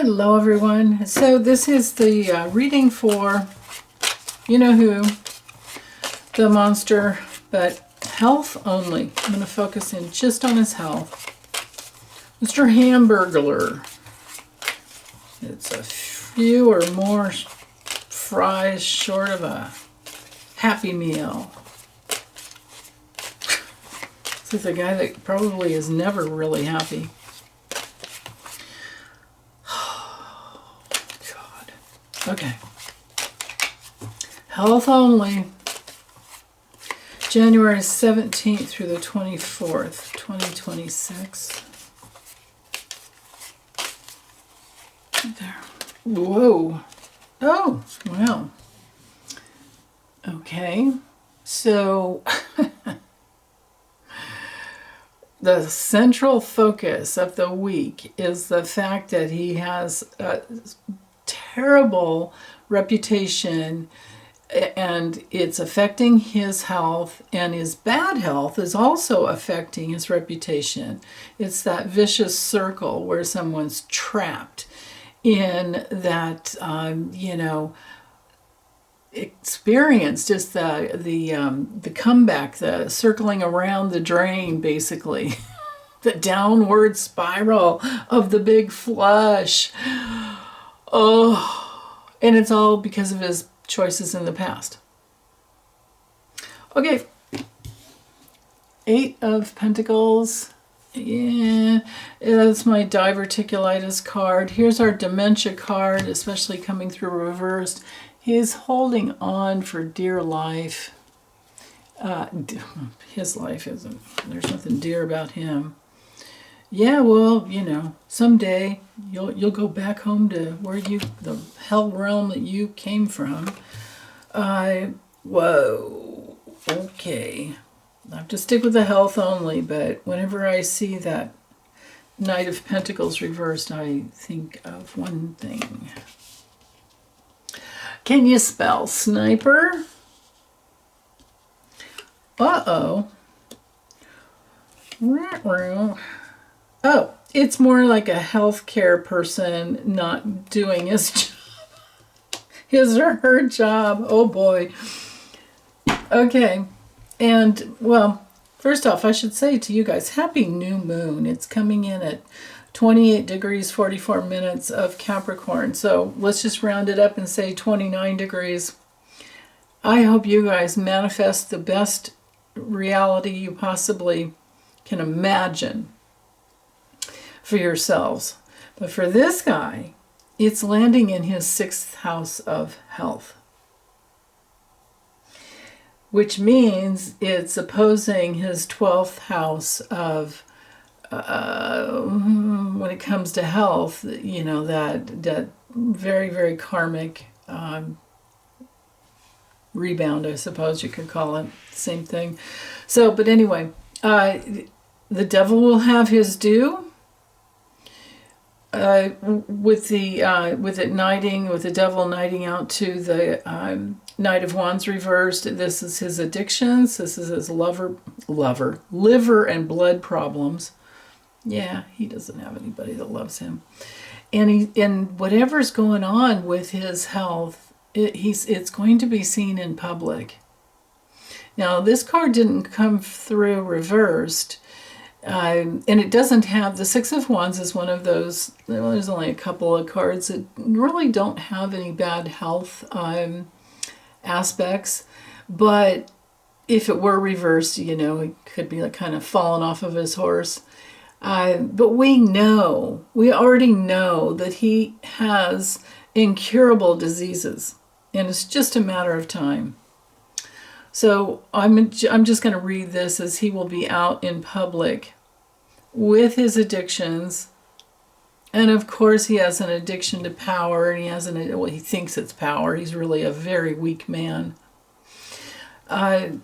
Hello everyone. So this is the reading for, you know who, the monster, but health only. I'm going to focus in just on his health. Mr. Hamburglar. It's a few or more fries short of a Happy Meal. This is a guy that probably is never really happy. Okay. Health only. January 17th through the 24th, 2026. There. Whoa. Oh, wow. Okay. So the central focus of the week is the fact that he has a terrible reputation and it's affecting his health, and his bad health is also affecting his reputation. It's that vicious circle where someone's trapped in that, experience, just the comeback, the circling around the drain, basically. The downward spiral of the big flush. Oh, and it's all because of his choices in the past. Okay. 8 of Pentacles. Yeah, that's my diverticulitis card. Here's our dementia card, especially coming through reversed. He's holding on for dear life. His life isn't, there's nothing dear about him. Yeah, well, someday you'll go back home to where the hell realm that you came from. Whoa, okay. I have to stick with the health only, but whenever I see that Knight of Pentacles reversed, I think of one thing. Can you spell sniper? Uh-oh. Oh, it's more like a healthcare person not doing his or her job. Oh boy. Okay. And, well, first off, I should say to you guys, happy new moon. It's coming in at 28 degrees, 44 minutes of Capricorn. So let's just round it up and say 29 degrees. I hope you guys manifest the best reality you possibly can imagine for yourselves. But for this guy, it's landing in his 6th house of health, which means it's opposing his 12th house of when it comes to health, that very, very karmic rebound, I suppose you could call it. Same thing. So, but anyway, the devil will have his due. With the devil knighting out to the Knight of Wands reversed. This is his addictions. This is his liver and blood problems. Yeah, he doesn't have anybody that loves him. And whatever's going on with his health, it's going to be seen in public. Now, this card didn't come through reversed. And it doesn't have, the 6 of Wands is one of those, well, there's only a couple of cards that really don't have any bad health aspects. But if it were reversed, he could be like kind of falling off of his horse. But we already know that he has incurable diseases, and it's just a matter of time. So I'm just going to read this as he will be out in public with his addictions. And of course he has an addiction to power, and he thinks it's power. He's really a very weak man. And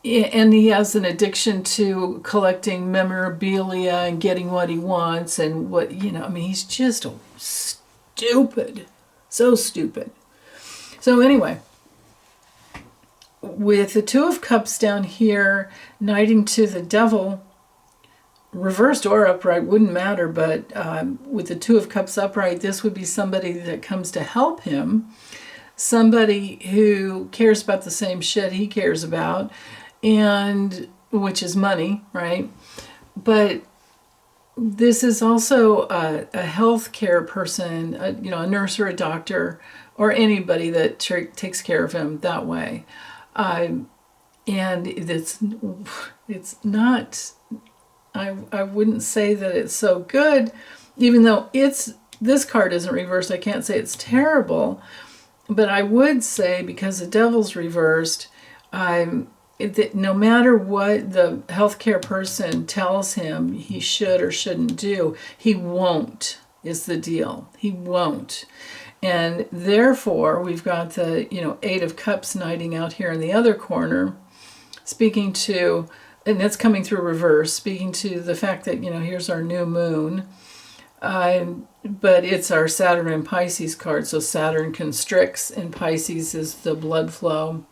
he has an addiction to collecting memorabilia and getting what he wants and he's just stupid. So stupid. So anyway, with the 2 of Cups down here, knighting to the devil, reversed or upright wouldn't matter, but with the Two of Cups upright, this would be somebody that comes to help him, somebody who cares about the same shit he cares about, and which is money, right? But this is also a healthcare person, a nurse or a doctor, or anybody that takes care of him that way. And it's not, I wouldn't say that it's so good, even though this card isn't reversed. I can't say it's terrible, but I would say, because the devil's reversed, no matter what the healthcare person tells him he should or shouldn't do, he won't, is the deal. He won't. And therefore, we've got the, Eight of Cups knighting out here in the other corner, speaking to, and it's coming through reverse, speaking to the fact that, here's our new moon. But it's our Saturn and Pisces card. So Saturn constricts, and Pisces is the blood flow,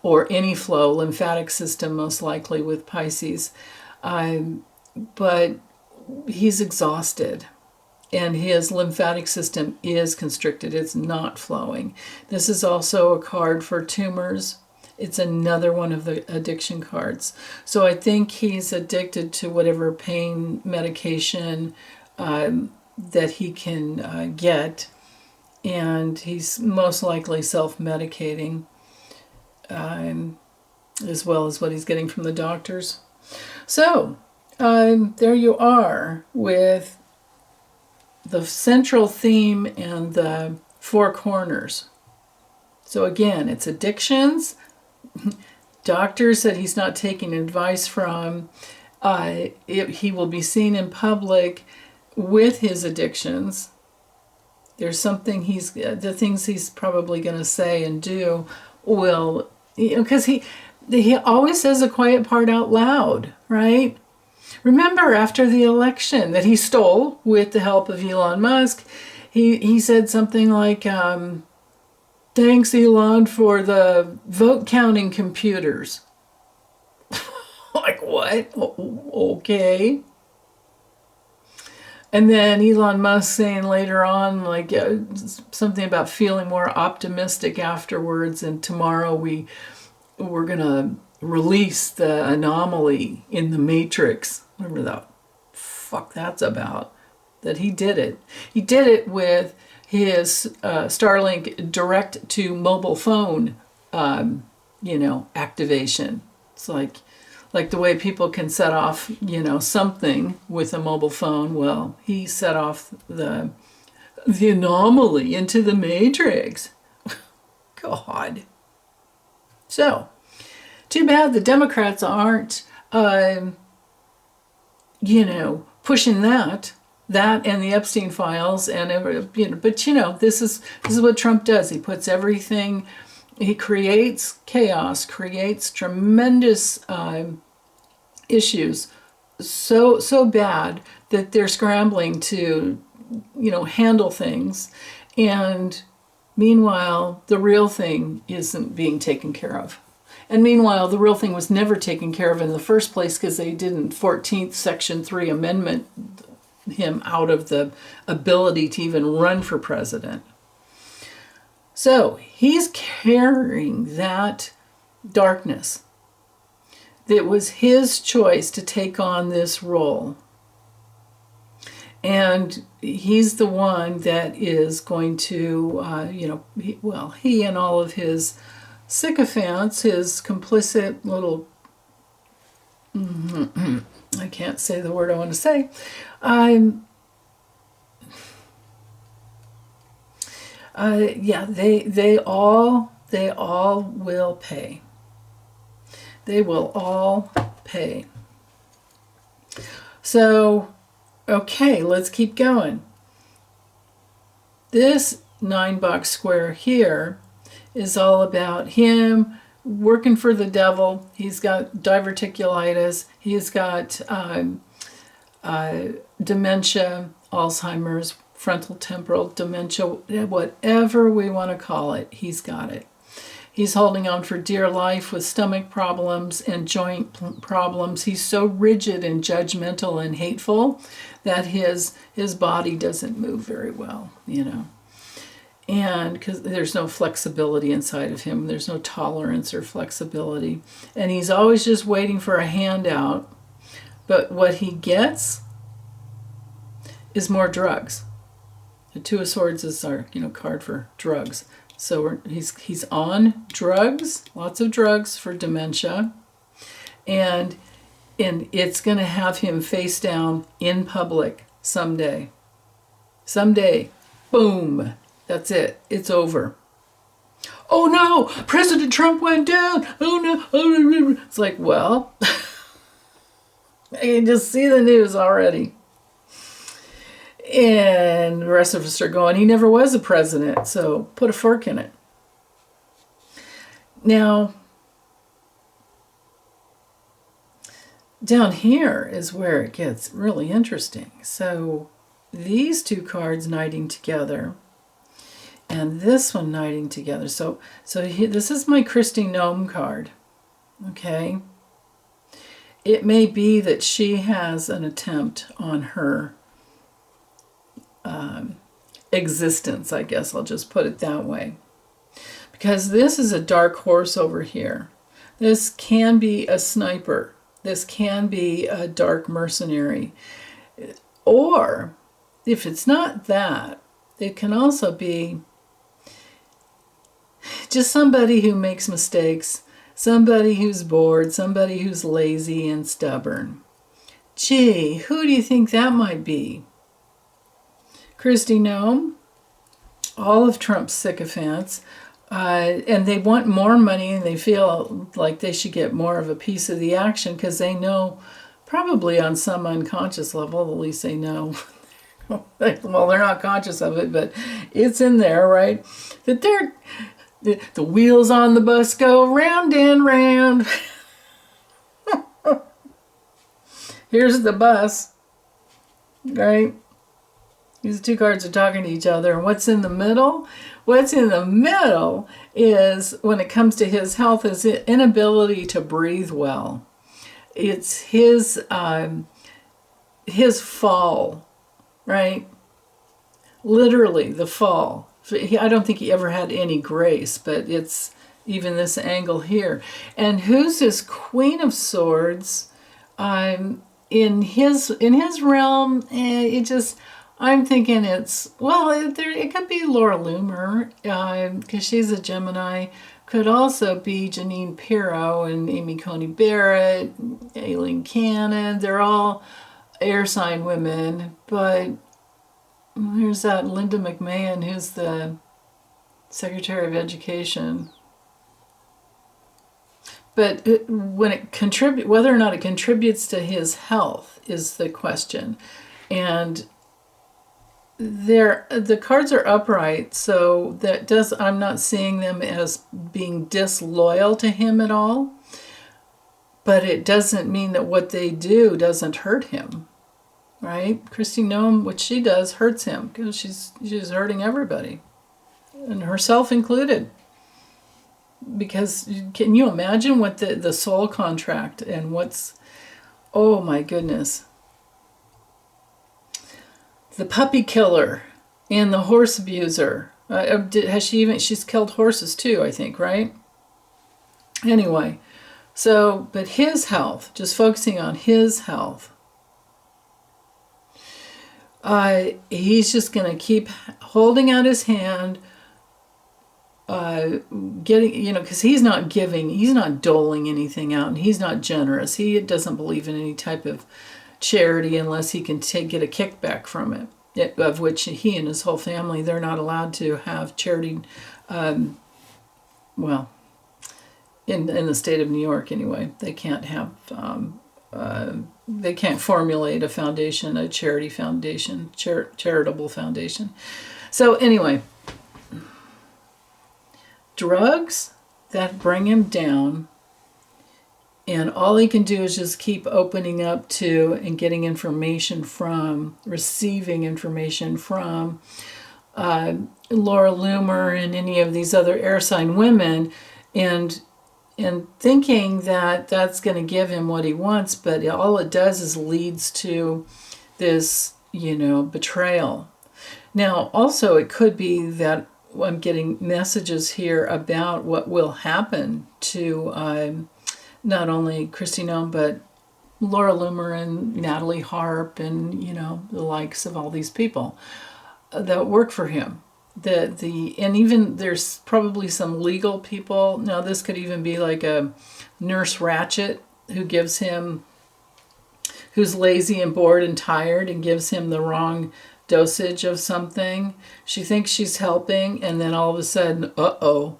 or any flow, lymphatic system most likely with Pisces. But he's exhausted, and his lymphatic system is constricted. It's not flowing. This is also a card for tumors. It's another one of the addiction cards. So I think he's addicted to whatever pain medication that he can get, and he's most likely self-medicating, as well as what he's getting from the doctors. So there you are with the central theme and the four corners. So again, it's addictions, doctors that he's not taking advice from. He will be seen in public with his addictions. There's something the things he's probably going to say and do will, because he always says a quiet part out loud, right? Remember, after the election that he stole with the help of Elon Musk, he said something like, thanks, Elon, for the vote counting computers. Like, what? Okay. And then Elon Musk saying later on, like, something about feeling more optimistic afterwards, and tomorrow we're going to release the anomaly in the Matrix. Whatever the fuck that's about. That he did it. He did it with his Starlink direct to mobile phone, activation. It's like the way people can set off, something with a mobile phone. Well, he set off the anomaly into the Matrix. God. So, too bad the Democrats aren't, pushing that and the Epstein files and but this is what Trump does. He puts everything. He creates chaos, creates tremendous issues, so bad that they're scrambling to, handle things, and meanwhile the real thing isn't being taken care of. And meanwhile, the real thing was never taken care of in the first place, because they didn't 14th Section 3 amendment him out of the ability to even run for president. So he's carrying that darkness. It was his choice to take on this role. And he's the one that is going to, he and all of his sycophants, his complicit little, I can't say the word I want to say, they all will pay. They will all pay. So, okay, let's keep going. This 9-box square here is all about him working for the devil. He's got diverticulitis. He's got dementia, Alzheimer's, frontal temporal dementia, whatever we want to call it, he's got it. He's holding on for dear life with stomach problems and joint problems. He's so rigid and judgmental and hateful that his body doesn't move very well, you know. And because there's no flexibility inside of him, there's no tolerance or flexibility. And he's always just waiting for a handout. But what he gets is more drugs. The Two of Swords is our, you know, card for drugs. So he's on drugs, lots of drugs for dementia, and it's going to have him face down in public someday. Someday, boom, that's it. It's over. Oh no, President Trump went down. Oh no, it's like, well, I can just see the news already. And the rest of us are going, he never was a president, so put a fork in it. Now, down here is where it gets really interesting. So these two cards knighting together, and this one knighting together. So this is my Christy Gnome card, okay? It may be that she has an attempt on her existence, I guess I'll just put it that way. Because this is a dark horse over here. This can be a sniper. This can be a dark mercenary. Or, if it's not that, it can also be just somebody who makes mistakes, somebody who's bored, somebody who's lazy and stubborn. Gee, who do you think that might be? Christy Gnome, all of Trump's sycophants, and they want more money and they feel like they should get more of a piece of the action because they know, probably on some unconscious level, at least they know, well, they're not conscious of it, but it's in there, right? That the wheels on the bus go round and round. Here's the bus, right? These two cards are talking to each other. And what's in the middle? What's in the middle is, when it comes to his health, is inability to breathe well. It's his fall, right? Literally, the fall. I don't think he ever had any grace, but it's even this angle here. And who's this Queen of Swords? In his realm, it just... I'm thinking it's, well, it could be Laura Loomer, because she's a Gemini. Could also be Janine Pirro and Amy Coney Barrett, Aileen Cannon. They're all air sign women. But there's that Linda McMahon, who's the Secretary of Education. But when it whether or not it contributes to his health is the question. And the cards are upright, so I'm not seeing them as being disloyal to him at all. But it doesn't mean that what they do doesn't hurt him, right? Christy Gnome, what she does hurts him because she's hurting everybody, and herself included. Because can you imagine what the soul contract and what's, oh my goodness. The puppy killer and the horse abuser. She's killed horses too, I think, right? Anyway, but his health, just focusing on his health, he's just going to keep holding out his hand, getting, because he's not giving, he's not doling anything out, and he's not generous. He doesn't believe in any type of charity unless he can get a kickback from it, of which he and his whole family, they're not allowed to have charity, well, in the state of New York anyway. They can't have, they can't formulate a foundation, a charity foundation, charitable foundation. So anyway, drugs that bring him down. And all he can do is just keep opening up to and getting information from, receiving information from Laura Loomer and any of these other air sign women. and thinking that that's going to give him what he wants, but all it does is leads to this, betrayal. Now, also, it could be that I'm getting messages here about what will happen to not only Kristi Noem, but Laura Loomer and Natalie Harp and, the likes of all these people that work for him. And even there's probably some legal people. Now, this could even be like a Nurse Ratched who's lazy and bored and tired and gives him the wrong dosage of something. She thinks she's helping, and then all of a sudden, uh-oh.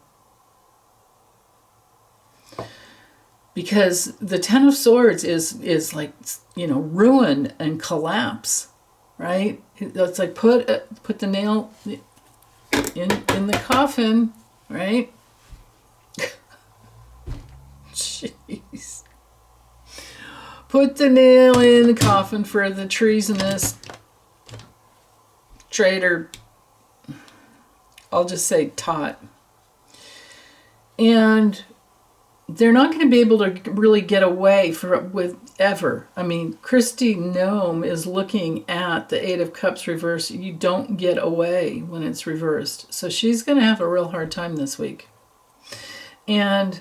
Because the Ten of Swords is like, ruin and collapse, right? It's like put the nail in the coffin, right? Jeez. Put the nail in the coffin for the treasonous traitor. I'll just say Tot. And they're not going to be able to really get away with ever. I mean, Kristi Noem is looking at the Eight of Cups reversed. You don't get away when it's reversed. So she's going to have a real hard time this week. And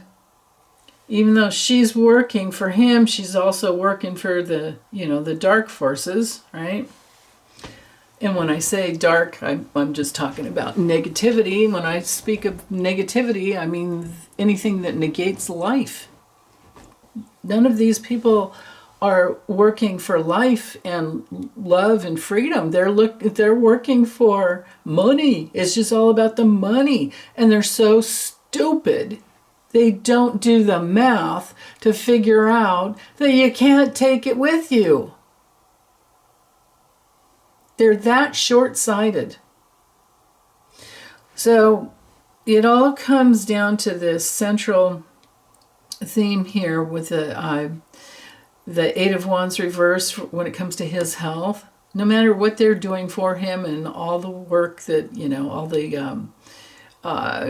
even though she's working for him, she's also working for the dark forces, right? And when I say dark, I'm just talking about negativity. When I speak of negativity, I mean anything that negates life. None of these people are working for life and love and freedom. They're working for money. It's just all about the money. And they're so stupid. They don't do the math to figure out that you can't take it with you. They're that short-sighted. So it all comes down to this central theme here with the Eight of Wands reversed when it comes to his health. No matter what they're doing for him and all the work that, all the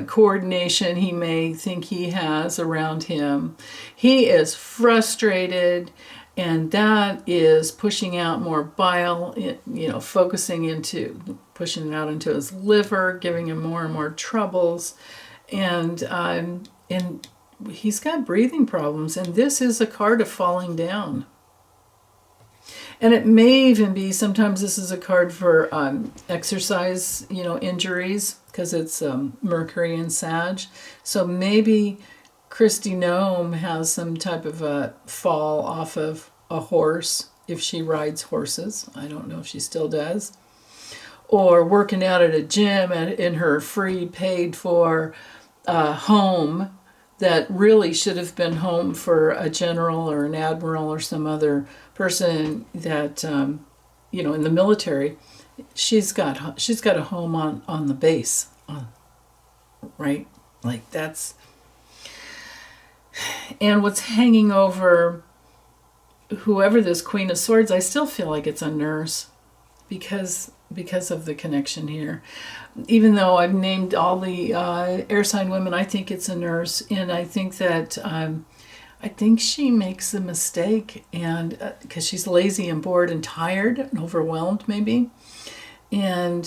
coordination he may think he has around him, he is frustrated. And that is pushing out more bile, pushing it out into his liver, giving him more and more troubles. And he's got breathing problems. And this is a card of falling down. And it may even be, sometimes this is a card for exercise, injuries, because it's Mercury and Sag. So maybe Kristi Noem has some type of a fall off of a horse if she rides horses. I don't know if she still does. Or working out at a gym in her free paid for home that really should have been home for a general or an admiral or some other person that, in the military. She's got a home on the base, right? Like that's... And what's hanging over whoever this Queen of Swords, I still feel like it's a nurse because of the connection here. Even though I've named all the air sign women, I think it's a nurse. And I think that I think she makes a mistake, and because she's lazy and bored and tired and overwhelmed maybe. And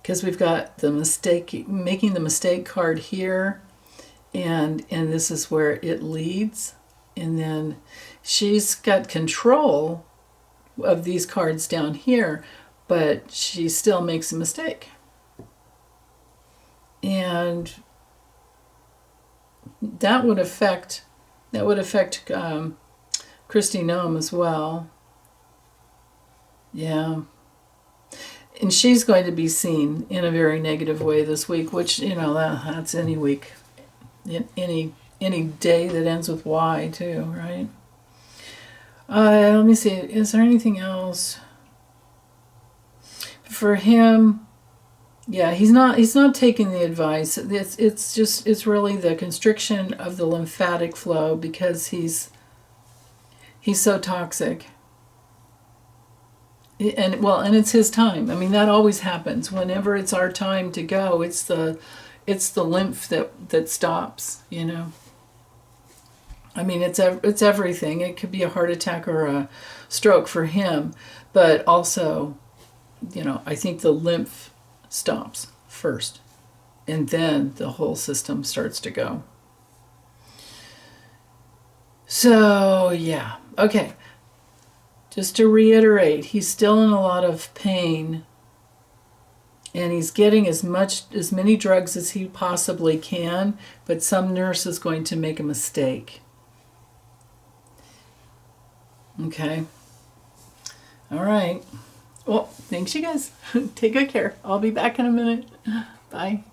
because we've got making the mistake card here. And this is where it leads. And then she's got control of these cards down here, but she still makes a mistake. And that would affect Kristi Noem as well. Yeah. And she's going to be seen in a very negative way this week, which, that's any week. Any day that ends with Y too, right? Let me see. Is there anything else for him? Yeah, he's not taking the advice. It's really the constriction of the lymphatic flow because he's so toxic. And it's his time. I mean, that always happens. Whenever it's our time to go, it's the it's the lymph that stops, you know. I mean, it's everything. It could be a heart attack or a stroke for him, but also, you know, I think the lymph stops first, and then the whole system starts to go. So, yeah. Okay. Just to reiterate, he's still in a lot of pain, and he's getting as many drugs as he possibly can, but some nurse is going to make a mistake. Okay. All right. Well, thanks, you guys. Take good care. I'll be back in a minute. Bye.